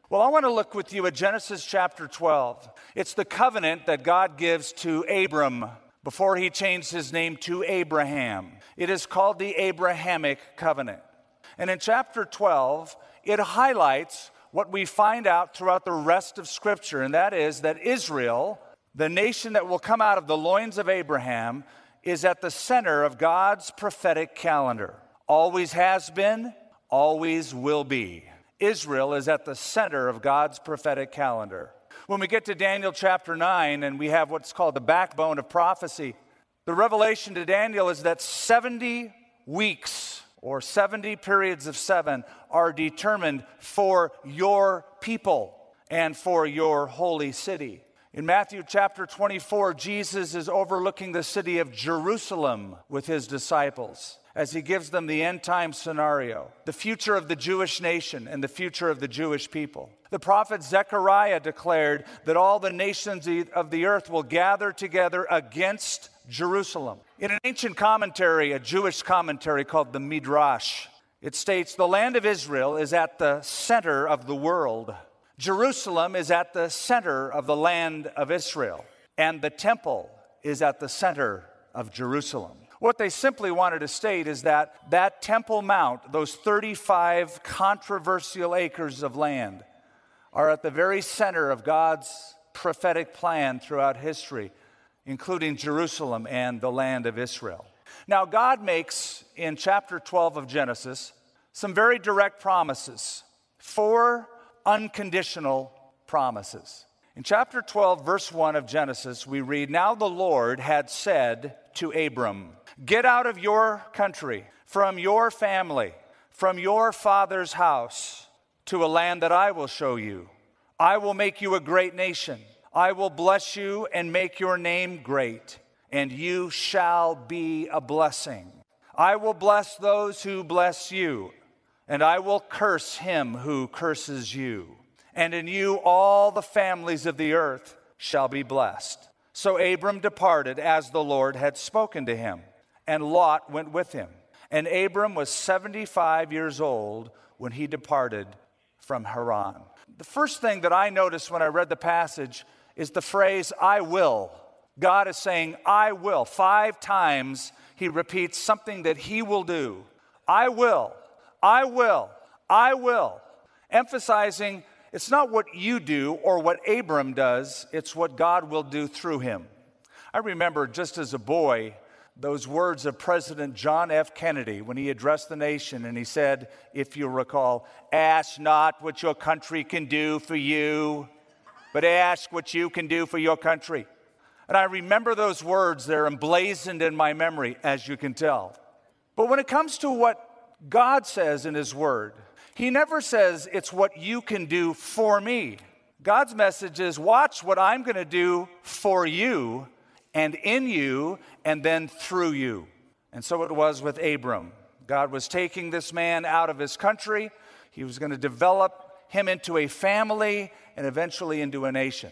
Well, I want to look with you at Genesis chapter 12. It's the covenant that God gives to Abram before he changed his name to Abraham. It is called the Abrahamic covenant. And in chapter 12, it highlights what we find out throughout the rest of Scripture, and that is that Israel, the nation that will come out of the loins of Abraham, is at the center of God's prophetic calendar. Always has been, always will be. Israel is at the center of God's prophetic calendar. When we get to Daniel chapter 9 and we have what's called the backbone of prophecy, the revelation to Daniel is that 70 weeks or 70 periods of 7 are determined for your people and for your holy city. In Matthew chapter 24, Jesus is overlooking the city of Jerusalem with his disciples as he gives them the end time scenario, the future of the Jewish nation and the future of the Jewish people. The prophet Zechariah declared that all the nations of the earth will gather together against Jerusalem. In an ancient commentary, a Jewish commentary called the Midrash, it states, the land of Israel is at the center of the world. Jerusalem is at the center of the land of Israel, and the temple is at the center of Jerusalem. What they simply wanted to state is that that Temple Mount, those 35 controversial acres of land, are at the very center of God's prophetic plan throughout history, including Jerusalem and the land of Israel. Now, God makes, in chapter 12 of Genesis, some very direct promises, 4 unconditional promises. In chapter 12, verse 1 of Genesis, we read, now the Lord had said to Abram, get out of your country, from your family, from your father's house, to a land that I will show you. I will make you a great nation. I will bless you and make your name great, and you shall be a blessing. I will bless those who bless you, and I will curse him who curses you. And in you all the families of the earth shall be blessed. So Abram departed as the Lord had spoken to him, and Lot went with him. And Abram was 75 years old when he departed from Haran. The first thing that I noticed when I read the passage is the phrase, I will. God is saying, I will. 5 times he repeats something that he will do. I will. I will. I will. Emphasizing it's not what you do or what Abram does, it's what God will do through him. I remember just as a boy, those words of President John F. Kennedy when he addressed the nation and he said, if you recall, ask not what your country can do for you, but ask what you can do for your country. And I remember those words, they're emblazoned in my memory, as you can tell. But when it comes to what God says in his word, he never says it's what you can do for me. God's message is watch what I'm going to do for you and in you and then through you. And so it was with Abram. God was taking this man out of his country. He was going to develop him into a family and eventually into a nation.